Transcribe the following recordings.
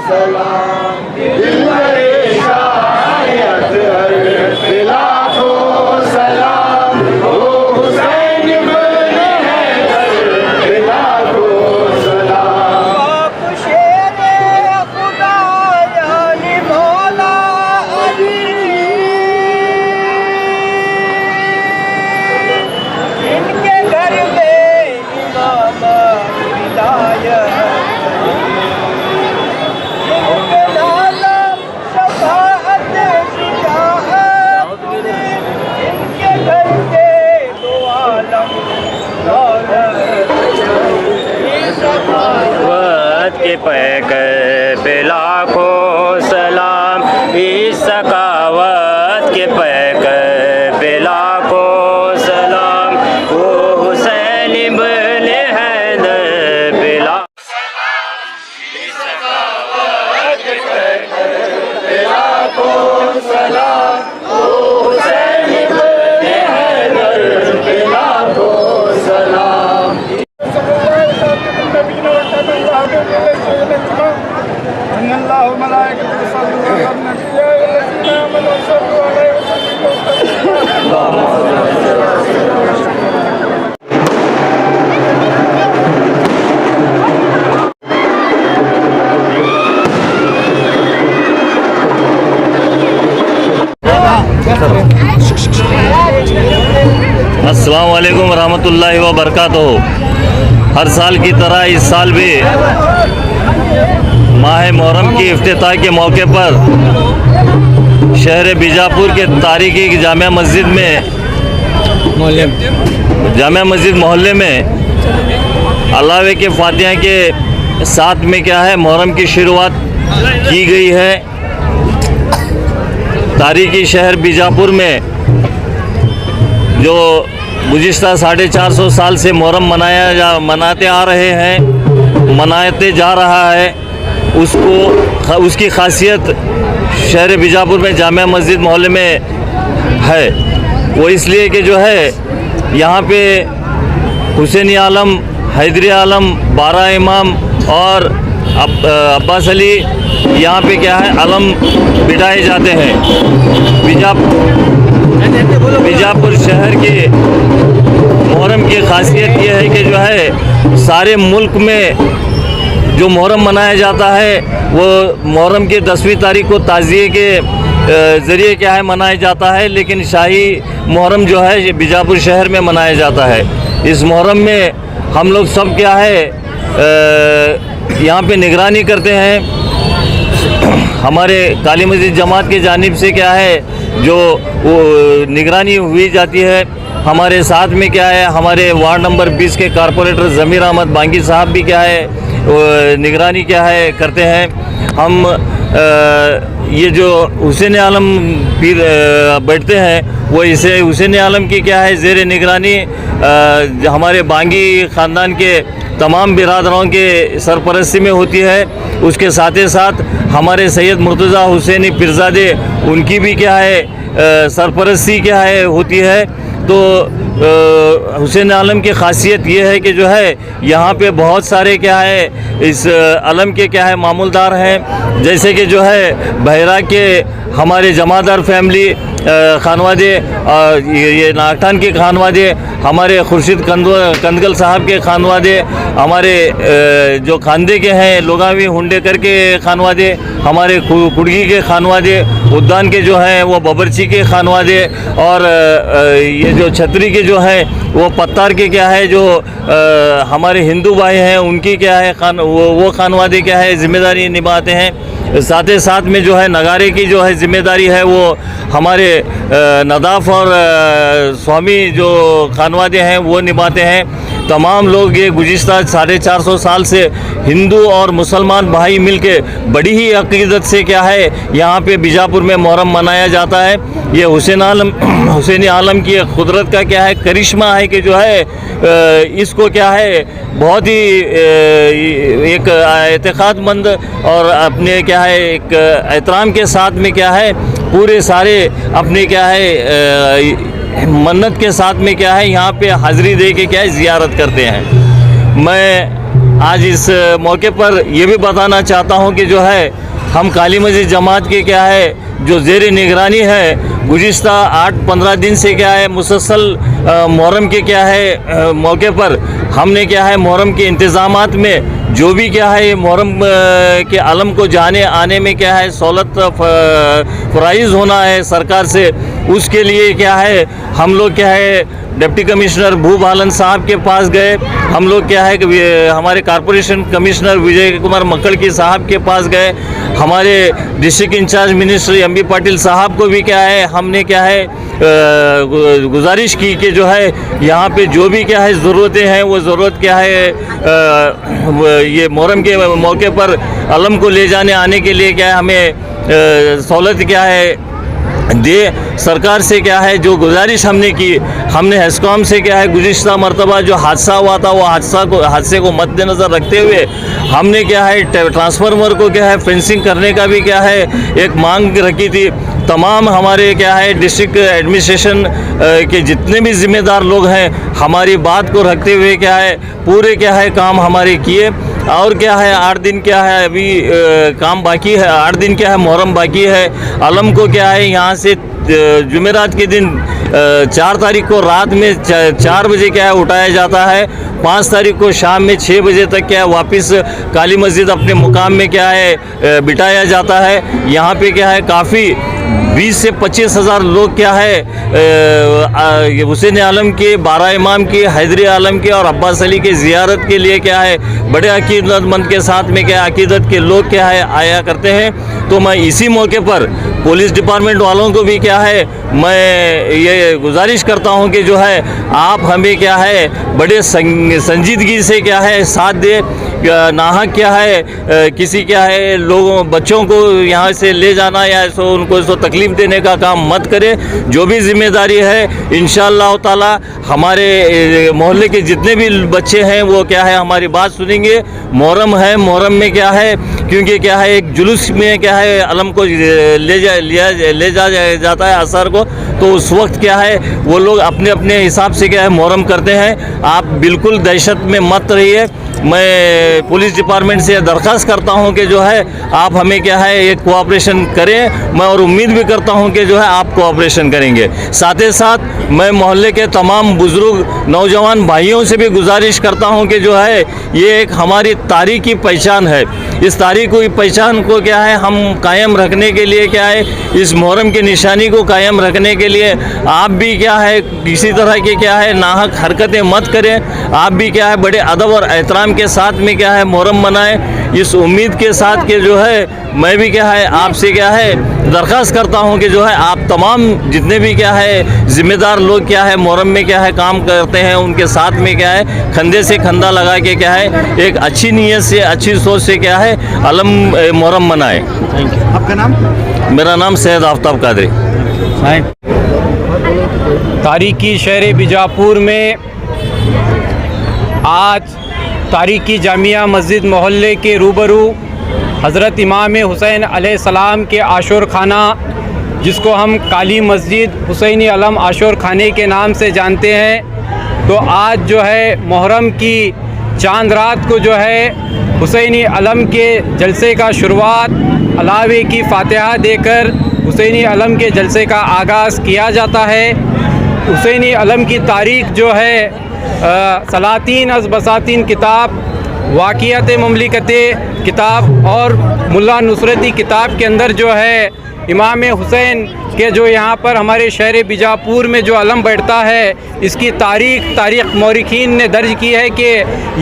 सलाम दिलबरे शायद लाखों सलाम ओ हुसैन इब्ने हैदर लाखों सलाम शेरे खुदा यानी मौला अली इनके घर में इमाम हिदायत इनके नाम शफाअत शुजाअत इनके घर के दो आलम दौलत वत के पैक पे लाखों सलाम इस सकावत के पैक पे लाखों सलाम वो हुसैन इब्ने हैदर पे लाखों सलाम ओ हुसैन इब्ने हैदर लाखों सलाम अस्सलाम वालेकुम रहमतुल्लाहि व बरकातुहू। हर साल की तरह इस साल भी माह मुहर्रम की इफ्तिताह के मौके पर शहर बीजापुर के तारीखी जामिया मस्जिद मोहल्ले में अल्लाह के फातिहा के साथ में क्या है मुहर्रम की शुरुआत की गई है। तारीखी शहर बीजापुर में जो गुज़िश्ता 450 साल से मुहर्रम मनाते आ रहे हैं, मनाते जा रहा है, उसकी खासियत शहर बीजापुर में जामिया मस्जिद मोहल्ले में है। वो इसलिए कि जो है यहाँ पे हुसैनी आलम, हैदरी आलम, 12 इमाम और अब्बास अली यहाँ पे क्या है अलम बिठाए जाते हैं। बीजापुर शहर के मुहर्रम की खासियत ये है कि जो है सारे मुल्क में जो मुहर्रम मनाया जाता है वो मुहर्रम की 10वीं तारीख को ताज़िए के ज़रिए क्या है मनाया जाता है, लेकिन शाही मुहर्रम जो है ये बीजापुर शहर में मनाया जाता है। इस मुहर्रम में हम लोग सब क्या है यहाँ पे निगरानी करते हैं। हमारे काली मस्जिद जमात की जानिब से क्या है जो वो निगरानी हुई जाती है। हमारे साथ में क्या है हमारे वार्ड नंबर 20 के कारपोरेटर ज़मीर अहमद बांगी साहब भी क्या है निगरानी क्या है करते हैं। हम ये जो हुसैन आलम पीर बैठते हैं वो इसे हुसैन आलम की क्या है ज़ेर निगरानी हमारे बांगी ख़ानदान के तमाम बिरादरों के सरपरस्ती में होती है। उसके साथ ही साथ हमारे सैयद मुर्तज़ा हुसैनी पीरज़ादे उनकी भी क्या है सरपरस्ती क्या है होती है। तो हुसैन आलम की ख़ासियत ये है कि जो है यहाँ पे बहुत सारे क्या है इस आलम के क्या है मामूलदार हैं, जैसे कि जो है बहरा के हमारे जमादार फैमिली खानवादे, ये नागठान के खानवादे, हमारे खुर्शीद कंदगल साहब के खानवादे, हमारे जो खानदे के हैं लोगावी हुंडेकर के खानवादे, हमारे कुड़गी के खानवादे, उद्दान के जो हैं वो बबरची के खानवादे, और ये जो छतरी के जो हैं वो पत्तार के क्या है जो हमारे हिंदू भाई हैं उनकी क्या है वो खानवादे क्या है ज़िम्मेदारी निभाते हैं। साथ ही साथ में जो है नगारे की जो है ज़िम्मेदारी है वो हमारे नदाफ और स्वामी जो खानवादे हैं वो निभाते हैं। तमाम लोग ये गुज़िश्ता 450 साल से हिंदू और मुसलमान भाई मिलके बड़ी ही अक़ीदत से क्या है यहाँ पे बीजापुर में मुहर्रम मनाया जाता है। ये हुसैनी आलम की कुदरत का क्या है करिश्मा है कि जो है इसको क्या है बहुत ही एक एतक़ादमंद और अपने क्या है एक एहतराम के साथ में क्या है पूरे सारे अपने क्या है मन्नत के साथ में क्या है यहाँ पे हाज़िरी दे के क्या है ज़ियारत करते हैं। मैं आज इस मौके पर ये भी बताना चाहता हूँ कि जो है हम काली मस्जिद जमात के क्या है जो ज़ेर निगरानी है गुज़िश्ता 8-15 दिन से क्या है मुसलसल मुहर्रम के क्या है मौके पर हमने क्या है मुहर्रम के इंतज़ामात में जो भी क्या है मुहर्रम के आलम को जाने आने में क्या है सहूलत फ़राइज़ होना है सरकार से, उसके लिए क्या है हम लोग क्या है डिप्टी कमिश्नर भूपालन साहब के पास गए, हम लोग क्या है कि हमारे कॉरपोरेशन कमिश्नर विजय कुमार मक्कड़ की साहब के पास गए, हमारे district incharge minister M B Patil साहब को भी क्या है हमने क्या है गुजारिश की कि जो है यहाँ पे जो भी क्या है ज़रूरतें हैं वो ज़रूरत क्या है ये मुहर्रम के मौके पर अलम को ले जाने आने के लिए क्या है हमें सहूलत क्या है दे। सरकार से क्या है जो गुजारिश हमने की, हमने हेस्कॉम से क्या है गुज़िश्ता मरतबा जो हादसा हुआ था वो हादसे को मद्देनज़र रखते हुए हमने क्या है ट्रांसफार्मर को क्या है फेंसिंग करने का भी क्या है एक मांग रखी थी। तमाम हमारे क्या है डिस्ट्रिक्ट एडमिनिस्ट्रेशन के जितने भी ज़िम्मेदार लोग हैं हमारी बात को रखते हुए क्या है पूरे क्या है काम हमारे किए। और क्या है 8 दिन क्या है अभी काम बाकी है, 8 दिन क्या है मुहर्रम बाकी है। अलम को क्या है यहाँ से जुमेरात के दिन 4 तारीख को रात में 4 बजे क्या है उठाया जाता है, 5 तारीख को शाम में 6 बजे तक क्या है वापस काली मस्जिद अपने मुकाम में क्या है बिठाया जाता है। यहाँ पे क्या है काफ़ी 20 से 25 हज़ार लोग क्या है हुसैन आलम के 12 इमाम के हैदरी आलम के और अब्बास अली के ज़ियारत के लिए क्या है बड़े अकीदतमंद के साथ में क्या अकीदत के लोग क्या है आया करते हैं। तो मैं इसी मौके पर पुलिस डिपार्टमेंट वालों को भी क्या है मैं ये गुजारिश करता हूं कि जो है आप हमें क्या है बड़े संजीदगी से क्या है साथ दे, नाहक क्या है किसी क्या है लोगों बच्चों को यहाँ से ले जाना या सो उनको सो तकलीफ़ देने का काम मत करें। जो भी जिम्मेदारी है इंशाअल्लाह ताला हमारे मोहल्ले के जितने भी बच्चे हैं वो क्या है हमारी बात सुनेंगे। मुहर्रम है, मुहर्रम में क्या है क्योंकि क्या है एक जुलूस में क्या है अलम को ले जाता है असर को, तो उस वक्त क्या है वो लोग अपने अपने हिसाब से क्या है मुहर्रम करते हैं। आप बिल्कुल दहशत में मत रहिए। मैं पुलिस डिपार्टमेंट से दरख्वास्त करता हूं कि जो है आप हमें क्या है एक कोऑपरेशन करें। मैं और उम्मीद भी करता हूं कि जो है आप कोऑपरेशन करेंगे। साथ ही साथ मैं मोहल्ले के तमाम बुज़ुर्ग नौजवान भाइयों से भी गुजारिश करता हूं कि जो है ये एक हमारी तारीख़ की पहचान है। इस तारीख़ की पहचान को क्या है हम कायम रखने के लिए क्या है इस मुहर्रम की निशानी को कायम रखने के लिए आप भी क्या है किसी तरह की क्या है नाहक हरकतें मत करें। आप भी क्या है बड़े अदब और एहतराम के साथ में क्या है मुहर्रम मनाएं। इस उम्मीद के साथ कि जो है मैं भी क्या है आपसे क्या है दरख्वास्त करता हूं कि जो है आप तमाम जितने भी क्या है ज़िम्मेदार लोग क्या है मुहर्रम में क्या है काम करते हैं उनके साथ में क्या है कंधे से कंधा लगा के क्या है एक अच्छी नीयत से अच्छी सोच से क्या है अलम मुहर्रम मनाएं। आपका नाम? मेरा नाम सैयद आफ्ताब कादरी। तारीख़ी शहर बीजापुर में आज तारीख़ी जामिया मस्जिद मोहल्ले के रूबरू हज़रत इमाम हुसैन अलैहिस्सलाम के आशूर खाना जिसको हम काली मस्जिद हुसैनी अलम आशूर खाने के नाम से जानते हैं, तो आज जो है मुहर्रम की चांद रात को जो है हुसैनी अलम के जलसे का शुरुआत अलावे की फ़ातिहा देकर हुसैनी अलम के जलसे का आगाज़ किया जाता है। हुसैनी अलम की तारीख़ जो है सलातीन अज़ बसातीन किताब, वाक़ियात मुमलिकत किताब और मुल्ला नुसरती किताब के अंदर जो है इमाम हुसैन के जो यहाँ पर हमारे शहर बीजापुर में जो अलम बैठता है इसकी तारीख़ मौरिखीन ने दर्ज की है कि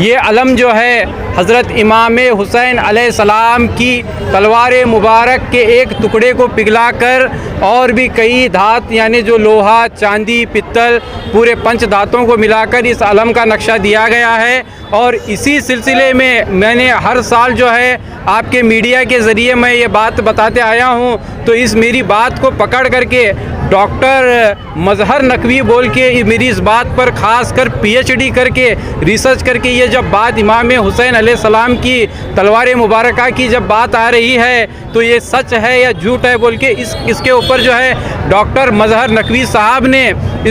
ये अलम जो है हज़रत इमाम हुसैन अलैहिस्सलाम की तलवार मुबारक के एक टुकड़े को पिघलाकर और भी कई धात यानी जो लोहा, चांदी, पित्तल पूरे 5 धातों को मिलाकर इस अलम का नक्शा दिया गया है। और इसी सिलसिले में मैंने हर साल जो है आपके मीडिया के ज़रिए मैं ये बात बताते आया हूँ, तो इस मेरी बात को पकड़ करके डॉक्टर मजहर नकवी बोल के मेरी इस बात पर ख़ास कर PhD करके रिसर्च करके ये जब बात इमाम हुसैन अलैहिस्सलाम की तलवार मुबारका की जब बात आ रही है तो ये सच है या झूठ है बोल के इसके ऊपर जो है डॉक्टर मजहर नकवी साहब ने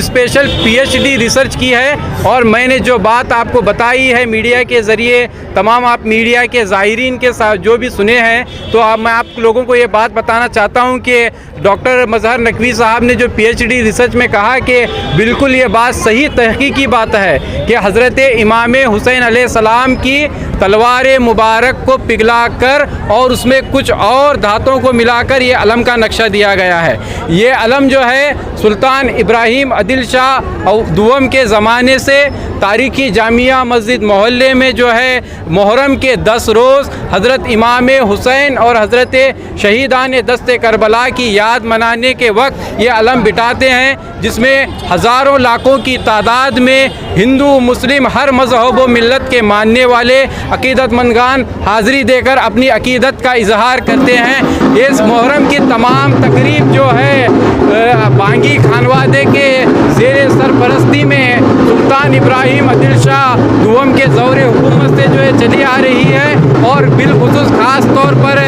स्पेशल PhD रिसर्च की है। और मैंने जो बात आपको बताई है मीडिया के ज़रिए, तमाम आप मीडिया के ज़ाहिरीन के साथ जो भी सुने हैं, तो मैं आप लोगों को ये बात बताना चाहता हूँ कि डॉक्टर मजहर नकवी साहब ने जो PhD रिसर्च में कहा कि बिल्कुल ये बात सही तहकीकी बात है कि हज़रत इमाम हुसैन अलैहिस्सलाम की तलवार मुबारक को पिघलाकर और उसमें कुछ और धातुओं को मिलाकर ये अलम का नक्शा दिया गया है। ये अलम जो है सुल्तान इब्राहिम आदिल शाह दुवम के ज़माने से तारीख़ी जामिया मस्जिद मोहल्ले में जो है मुहर्रम के 10 रोज़ हज़रत इमाम हुसैन और हज़रत शहीदान दस्ते करबला की याद मनाने के वक्त ये अलम बिठाते हैं, जिसमें हज़ारों लाखों की तादाद में हिंदू मुस्लिम हर मज़हब व मिल्लत के मानने वाले अक़ीदतमंदान हाज़िरी देकर अपनी अक़ीदत का इजहार करते हैं। इस मुहर्रम की तमाम तकरीब जो है बांगी खानवादे के ज़ेरे सरपरस्ती में सुल्तान इब्राहिम आदिल शाह दुवम के ज़ौरे हुकूमत से जो है चली आ रही है। और बिलखुसूस ख़ास तौर पर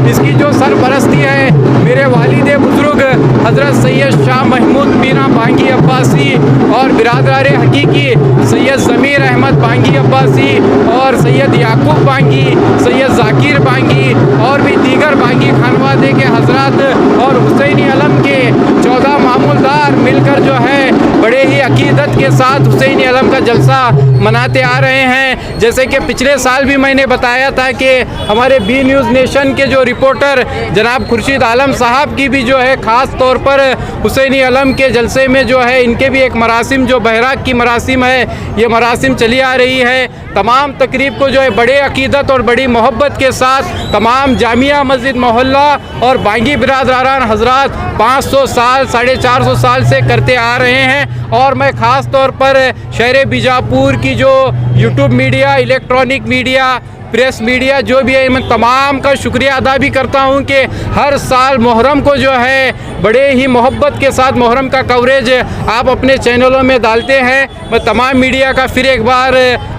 इसकी जो सरपरस्ती है मेरे वालिद बुज़ुर्ग हज़रत सैयद शाह महमूद मीना बांगी अब्बासी और बिरादर हकीकी सैयद ज़मीर अहमद बांगी अब्बासी और सैयद याकूब बांगी, सैयद ज़ाकिर बांगी और भी दीगर बांगी खानवादे के हज़रात और हुसैनी अलम के 14 मामूलदार मिलकर जो है बड़े ही अकीदत के साथ हुसैनी अलम का जलसा मनाते आ रहे हैं। जैसे कि पिछले साल भी मैंने बताया था कि हमारे बी न्यूज़ नेशन के जो रिपोर्टर जनाब खुर्शीद आलम साहब की भी जो है ख़ास तौर पर हुसैनी अलम के जलसे में जो है इनके भी एक मरासिम जो बहराक की मरासिम है ये मरासिम चली आ रही है। तमाम तकरीब को जो है बड़े अकीदत और बड़ी मोहब्बत के साथ तमाम जामिया मस्जिद मोहल्ला और बांगी बिरादरान हजरात 500 साल 450 साल से करते आ रहे हैं। और मैं ख़ास तौर पर शहर बीजापुर की जो YouTube media, electronic media, press media जो भी है, मैं तमाम का शुक्रिया अदा भी करता हूं कि हर साल मुहर्रम को जो है बड़े ही मोहब्बत के साथ मुहर्रम का कवरेज आप अपने चैनलों में डालते हैं। मैं तमाम मीडिया का फिर एक बार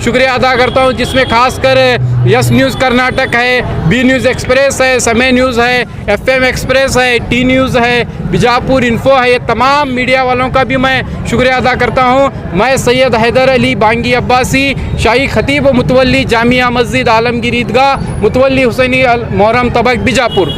शुक्रिया अदा करता हूं, जिसमें खासकर यस न्यूज़ कर्नाटक है, बी न्यूज़ एक्सप्रेस है, समय न्यूज़ है, FM एक्सप्रेस है, टी न्यूज़ है, बीजापुर इन्फो है, ये तमाम मीडिया वालों का भी मैं शुक्रिया अदा करता हूँ। मैं सैयद हैदर अली बांगी अब्बासी, शाही खतीब व मुतवल्ली जामिया मस्जिद आलमगीर ईदगाह, मुतवल्ली हुसैनी मुहर्रम तबक बीजापुर।